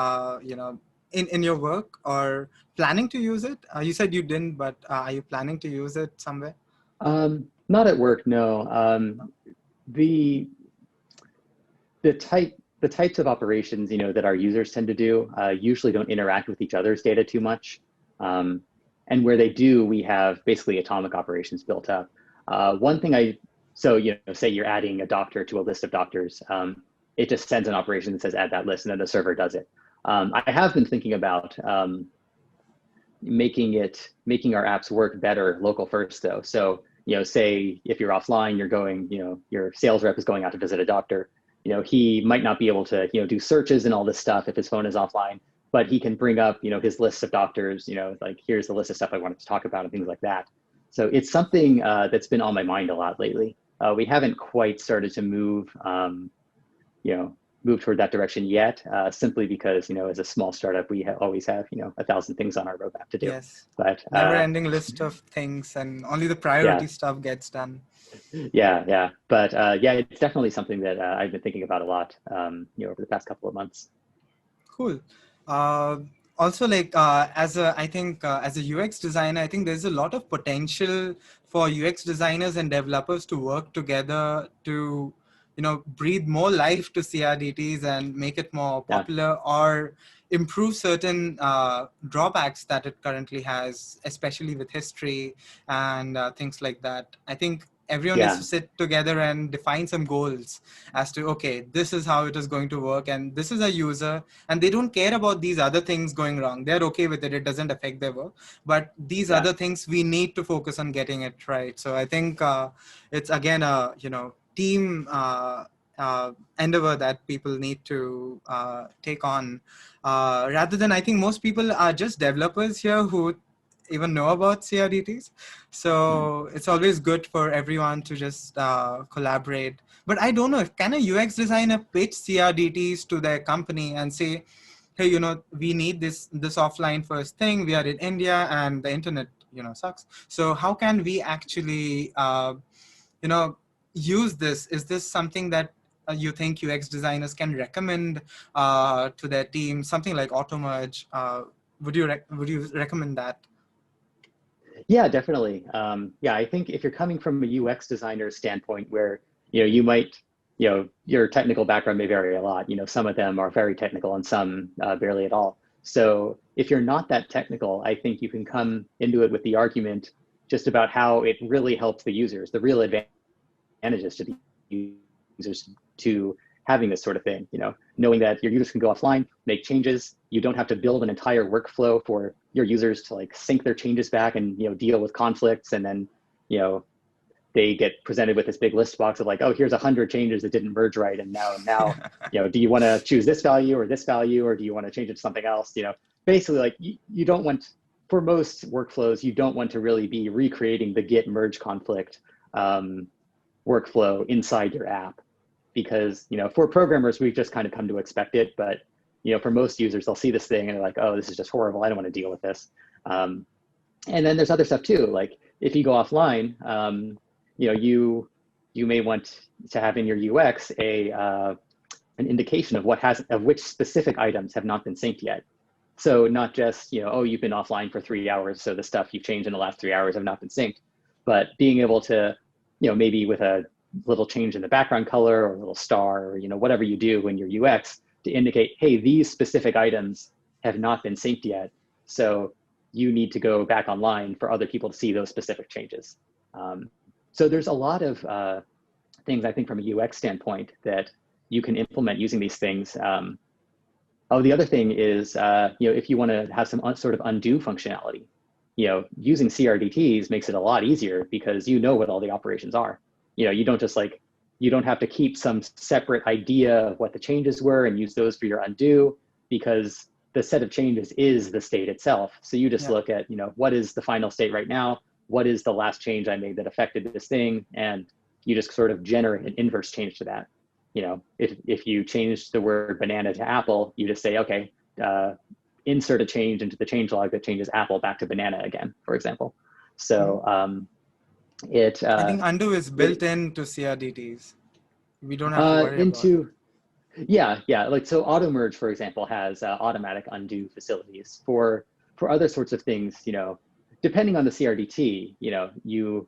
in your work, or planning to use it? You said you didn't, but are you planning to use it somewhere? Not at work, no. The types of operations that our users tend to do usually don't interact with each other's data too much, and where they do, we have basically atomic operations built up. One thing say you're adding a doctor to a list of doctors, it just sends an operation that says add that list, and then the server does it. I have been thinking about making our apps work better local first though. So say if you're offline, you're going, your sales rep is going out to visit a doctor. He might not be able to do searches and all this stuff if his phone is offline, but he can bring up his list of doctors, like here's the list of stuff I wanted to talk about and things like that. So it's something that's been on my mind a lot lately. We haven't quite started to move toward that direction yet, simply because as a small startup, we always have 1,000 things on our roadmap to do. Yes, but never-ending list of things, and only the priority stuff gets done. But it's definitely something that I've been thinking about a lot over the past couple of months. Cool. Also, as a UX designer, I think there's a lot of potential for UX designers and developers to work together to breathe more life to CRDTs and make it more popular, or improve certain drawbacks that it currently has, especially with history and things like that. I think everyone needs Yeah. to sit together and define some goals as to, okay, this is how it is going to work, and this is a user, and they don't care about these other things going wrong. They're okay with it. It doesn't affect their work. But these Yeah. other things, we need to focus on getting it right. So I think it's again a team endeavor that people need to take on, rather than, I think most people are just developers here who even know about CRDTs. So it's always good for everyone to just collaborate. But I don't know, if can a UX designer pitch CRDTs to their company and say, hey, we need this offline first thing. We are in India and the internet, sucks. So how can we actually, use this? Is this something that you think UX designers can recommend to their team? Something like auto merge. Would you recommend that? Yeah, definitely. Yeah, I think if you're coming from a UX designer standpoint where, you might, your technical background may vary a lot. Some of them are very technical and some barely at all. So if you're not that technical, I think you can come into it with the argument just about how it really helps the users, the real advantages to the users to having this sort of thing, knowing that your users can go offline, make changes. You don't have to build an entire workflow for your users to like sync their changes back and, deal with conflicts. And then, they get presented with this big list box of like, oh, here's 100 changes that didn't merge right. And now, do you want to choose this value, or do you want to change it to something else? Basically like you don't want, for most workflows, you don't want to really be recreating the git merge conflict workflow inside your app, because for programmers, we've just kind of come to expect it. But for most users, they'll see this thing and they're like, oh, this is just horrible, I don't want to deal with this. And then there's other stuff too, like if you go offline, you may want to have in your UX an indication of which specific items have not been synced yet. So not just oh, you've been offline for 3 hours, so the stuff you've changed in the last 3 hours have not been synced, but being able to maybe with a little change in the background color or a little star, or whatever you do in your UX to indicate, hey, these specific items have not been synced yet, so you need to go back online for other people to see those specific changes. So there's a lot of things, I think, from a UX standpoint that you can implement using these things. Oh, the other thing is, if you want to have some sort of undo functionality, using CRDTs makes it a lot easier because what all the operations are. You don't just you don't have to keep some separate idea of what the changes were and use those for your undo, because the set of changes is the state itself. So you just look at, what is the final state right now? What is the last change I made that affected this thing? And you just sort of generate an inverse change to that. If you change the word banana to apple, you just say, okay, insert a change into the changelog that changes apple back to banana again, for example. So I think undo is built into CRDTs. We don't have to worry about it. Yeah. Like, so auto merge, for example, has automatic undo facilities. For other sorts of things, depending on the CRDT, you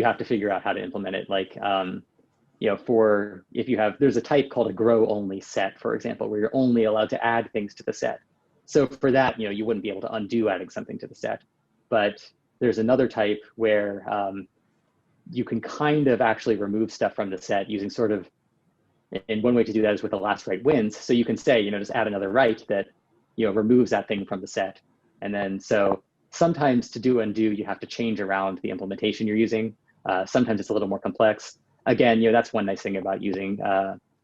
have to figure out how to implement it. Like, there's a type called a grow only set, for example, where you're only allowed to add things to the set. So for that, you wouldn't be able to undo adding something to the set. But there's another type where you can kind of actually remove stuff from the set using sort of, and one way to do that is with the last write wins. So you can say, just add another write that, removes that thing from the set. And then, so sometimes to do undo, you have to change around the implementation you're using. Sometimes it's a little more complex. Again, that's one nice thing about using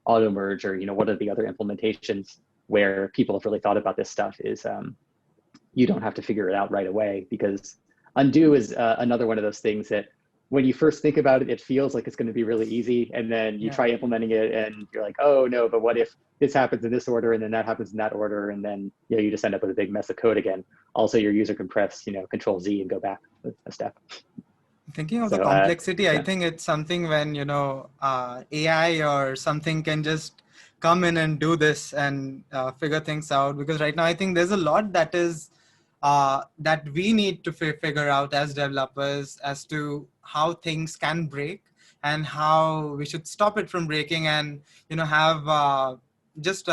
auto merge, or, what are the other implementations where people have really thought about this stuff is you don't have to figure it out right away, because undo is another one of those things that when you first think about it, it feels like it's going to be really easy. And then you try implementing it and you're like, oh no, but what if this happens in this order and then that happens in that order? And then you just end up with a big mess of code again. Also, your user can press Control Z and go back a step. Thinking of the complexity, I think it's something when, AI or something can just come in and do this and figure things out. Because right now, I think there's a lot that is that we need to figure out as developers as to how things can break and how we should stop it from breaking, and have just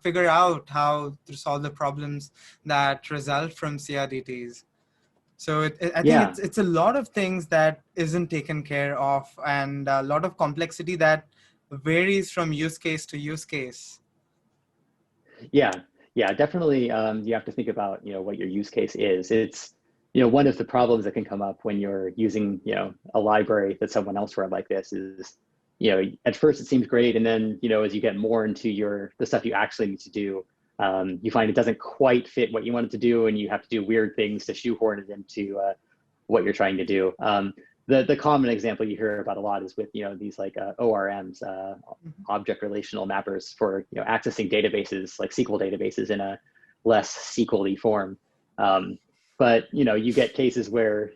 figure out how to solve the problems that result from CRDTs. So I think Yeah. it's a lot of things that isn't taken care of, and a lot of complexity that varies from use case to use case. Yeah, yeah, definitely. You have to think about, what your use case is. It's, one of the problems that can come up when you're using, a library that someone else wrote like this is, at first it seems great, and then, as you get more into the stuff you actually need to do, you find it doesn't quite fit what you want it to do, and you have to do weird things to shoehorn it into what you're trying to do. The common example you hear about a lot is with these like ORMs, object relational mappers, for accessing databases like SQL databases in a less SQL-y form. But you get cases where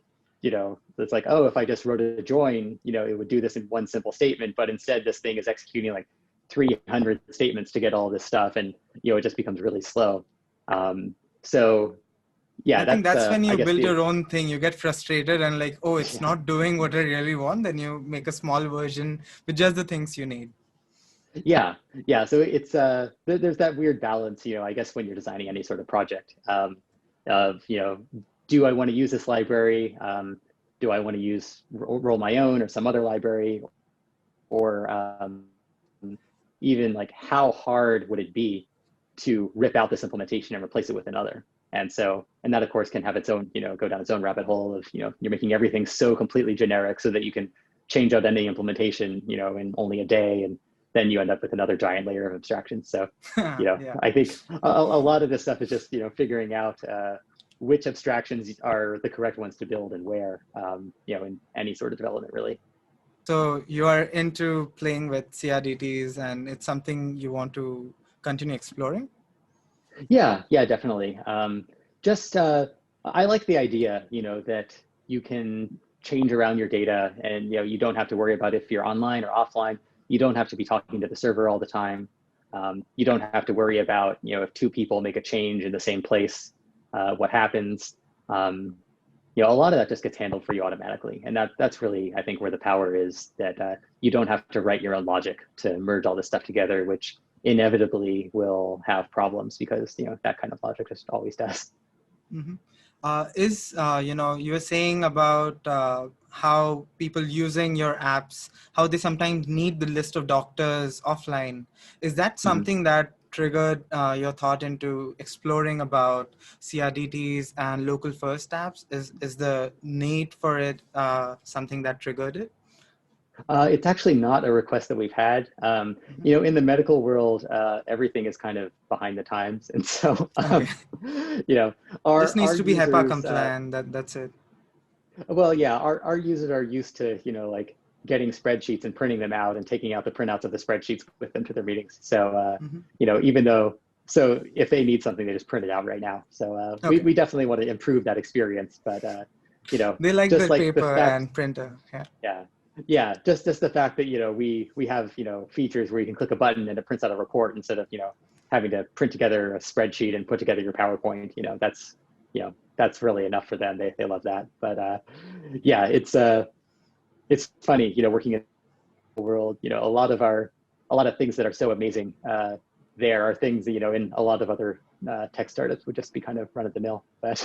it's like, oh, if I just wrote a join, it would do this in one simple statement, but instead this thing is executing like 300 statements to get all this stuff, and it just becomes really slow. So yeah, I think that's that's when I you guess build the your own thing. You get frustrated and like, oh, it's yeah. not doing what I really want. Then you make a small version with just the things you need. Yeah, yeah. So it's there's that weird balance, I guess when you're designing any sort of project, of do I want to use this library? Do I want to roll my own or some other library, or even like how hard would it be to rip out this implementation and replace it with another? And that of course can have its own, go down its own rabbit hole of, you're making everything so completely generic so that you can change out any implementation, in only a day, and then you end up with another giant layer of abstraction. So, Yeah. I think a lot of this stuff is just, figuring out which abstractions are the correct ones to build and where, in any sort of development, really. So you are into playing with CRDTs, and it's something you want to continue exploring? Yeah, yeah, definitely. Just I like the idea, that you can change around your data, and you don't have to worry about if you're online or offline. You don't have to be talking to the server all the time. You don't have to worry about if two people make a change in the same place, what happens. A lot of that just gets handled for you automatically, and that's really, I think, where the power is, that you don't have to write your own logic to merge all this stuff together, which inevitably will have problems, because that kind of logic just always does. Mm-hmm. You were saying about how people using your apps, how they sometimes need the list of doctors offline. Is that Mhm. something that triggered your thought into exploring about CRDTs and local first apps? Is the need for it something that triggered it? It's actually not a request that we've had. Mhm. In the medical world, everything is kind of behind the times, and so Okay. you know, Just needs our to be HEPA users, compliant. That's it. well, yeah, our users are used to, like getting spreadsheets and printing them out and taking out the printouts of the spreadsheets with them to their meetings. So, Mhm. even though, so if they need something, they just print it out right now. So, Okay. we definitely want to improve that experience, but, They like just the like the paper fact, and printer. Yeah. yeah, yeah, just the fact that, we have, features where you can click a button and it prints out a report instead of, having to print together a spreadsheet and put together your PowerPoint, that's really enough for them. They love that. But yeah, it's funny, working in the world, a lot of things that are so amazing there are things that, in a lot of other tech startups would just be kind of run of the mill. But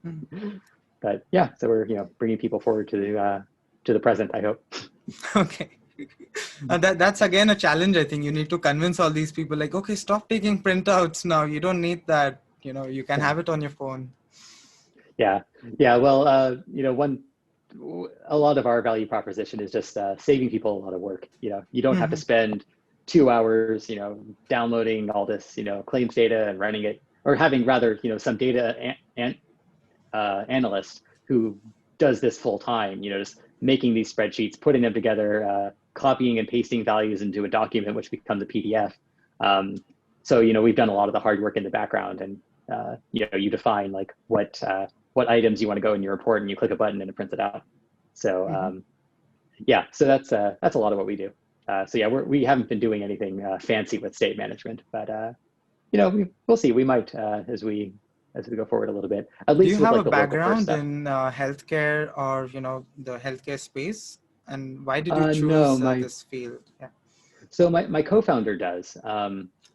Mhm. but yeah, so we're, bringing people forward to the present, I hope. Okay. That's again a challenge. I think you need to convince all these people like, okay, stop taking printouts now. You don't need that. You can Yeah. have it on your phone. Yeah. Yeah. Well, a lot of our value proposition is just saving people a lot of work. You don't have to Mhm. spend 2 hours, downloading all this, claims data and running it, or having rather, some data analyst who does this full time, just making these spreadsheets, putting them together, copying and pasting values into a document, which becomes a PDF. So, we've done a lot of the hard work in the background, and, you define like what items you want to go in your report, and you click a button and it prints it out. So, Mhm. yeah, so that's a lot of what we do. So yeah, we haven't been doing anything fancy with state management, but we'll see. We might as we go forward a little bit, at Do you least with have like a the local first background stuff. in healthcare or the healthcare space? And why did you No, choose my this field? Yeah. so my co-founder does.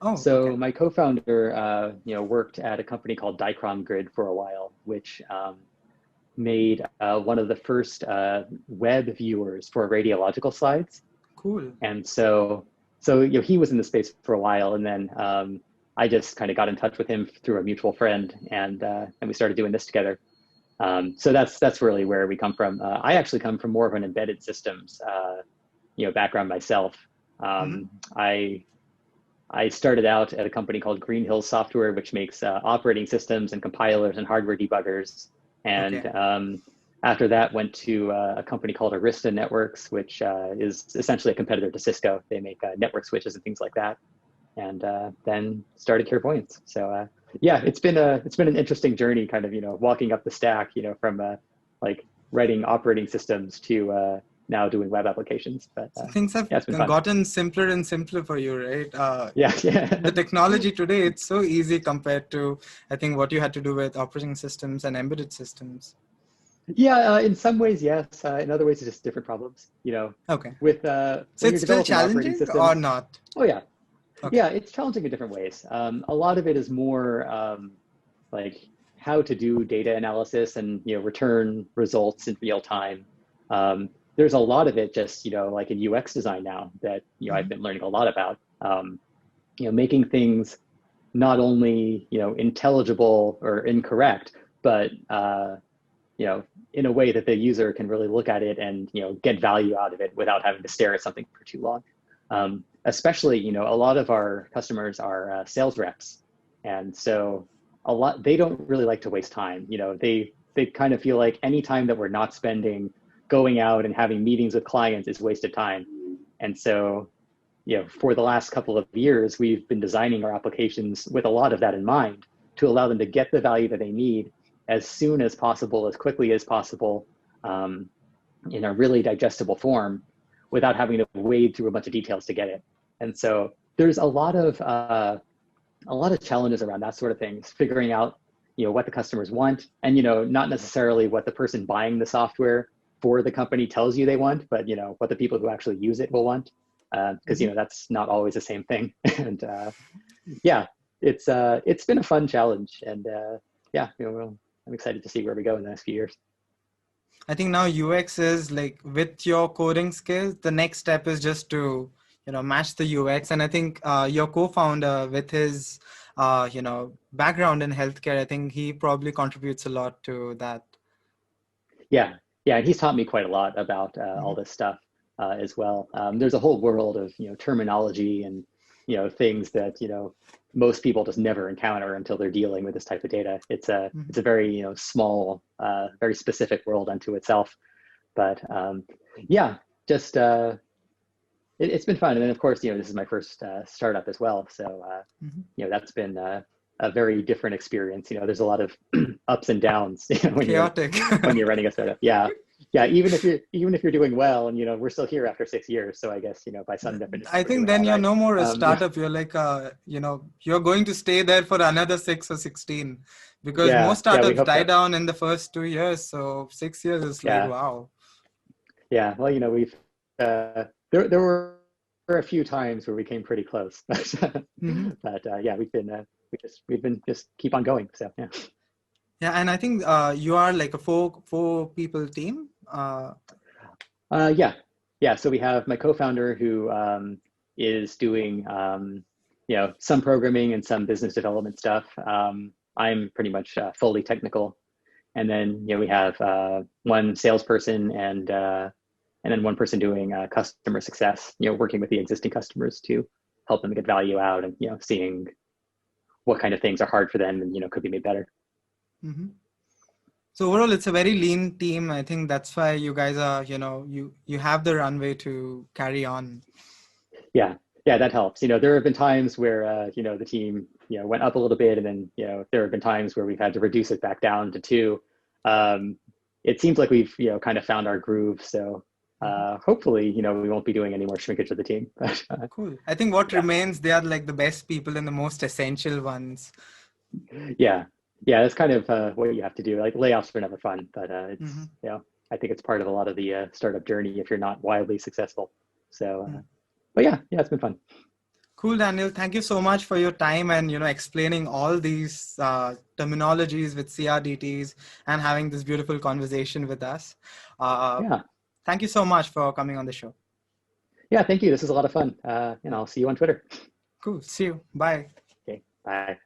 Oh, So okay. my co-founder, worked at a company called Dichrom Grid for a while, which made one of the first web viewers for radiological slides. Cool. And so he was in the space for a while, and then I just kind of got in touch with him through a mutual friend, and we started doing this together. So that's really where we come from. I actually come from more of an embedded systems background myself. I started out at a company called Green Hills Software, which makes operating systems and compilers and hardware debuggers. And after that, went to a company called Arista Networks, which is essentially a competitor to Cisco. They make network switches and things like that. And then started Clairvoyance. So yeah, it's been an interesting journey, kind of walking up the stack, from like writing operating systems to now doing web applications. But So things have yeah, gotten simpler and simpler for you, right? Yeah. The technology today, it's so easy compared to, I think, what you had to do with operating systems and embedded systems. Yeah, in some ways, yes. In other ways, it's just different problems. Okay. With So when it's you're still developing operating challenging systems. or not? Oh yeah, Okay. yeah. It's challenging in different ways. A lot of it is more like how to do data analysis and return results in real time. There's a lot of it just like in UX design now that I've been learning a lot about. Making things not only intelligible or incorrect, but in a way that the user can really look at it and get value out of it without having to stare at something for too long. Especially, a lot of our customers are sales reps, and so they don't really like to waste time. They kind of feel like any time that we're not spending going out and having meetings with clients is wasted time. And so, for the last couple of years, we've been designing our applications with a lot of that in mind to allow them to get the value that they need as soon as possible, as quickly as possible, in a really digestible form without having to wade through a bunch of details to get it. And so there's a lot of challenges around that sort of things, figuring out, what the customers want, and, not necessarily what the person buying the software for the company tells you they want, but, what the people who actually use it will want. Because, that's not always the same thing. And yeah, it's been a fun challenge. And yeah, I'm excited to see where we go in the next few years. I think now UX is like, with your coding skills, the next step is just to, match the UX. And I think your co-founder, with his, background in healthcare, I think he probably contributes a lot to that. Yeah. And he's taught me quite a lot about all this stuff as well. There's a whole world of, terminology and, things that, most people just never encounter until they're dealing with this type of data. It's a very, small, very specific world unto itself. But yeah, just it's been fun. And then of course, this is my first startup as well. So, that's been a very different experience. There's a lot of ups and downs when you're running a startup. Yeah. Even if you're doing well, and we're still here after 6 years. So I guess by some definition. I think then you're no more a startup. You're like you're going to stay there for another 6 or 16, because most startups die down in the first 2 years. So 6 years is like wow. Yeah. Well, we've there were a few times where we came pretty close, but yeah, we've been just keep on going. So yeah. Yeah, and I think you are like a four people team. Yeah. So we have my co-founder who is doing some programming and some business development stuff. I'm pretty much fully technical, and then we have one salesperson and then one person doing customer success. Working with the existing customers to help them get value out, and seeing what kind of things are hard for them and could be made better. Mm-hmm. So overall, it's a very lean team. I think that's why you guys are, you have the runway to carry on. Yeah, that helps. There have been times where, the team, went up a little bit, and then, there have been times where we've had to reduce it back down to 2. It seems like we've, kind of found our groove. So hopefully, we won't be doing any more shrinkage of the team. Cool. I think what remains, they are like the best people and the most essential ones. Yeah, that's kind of what you have to do. Like, layoffs are never fun, but it's I think it's part of a lot of the startup journey if you're not wildly successful. So, but yeah, it's been fun. Cool, Daniel. Thank you so much for your time and explaining all these terminologies with CRDTs and having this beautiful conversation with us. Uh, Yeah. Thank you so much for coming on the show. Yeah, thank you. This is a lot of fun. And I'll see you on Twitter. Cool. See you. Bye. Okay, bye.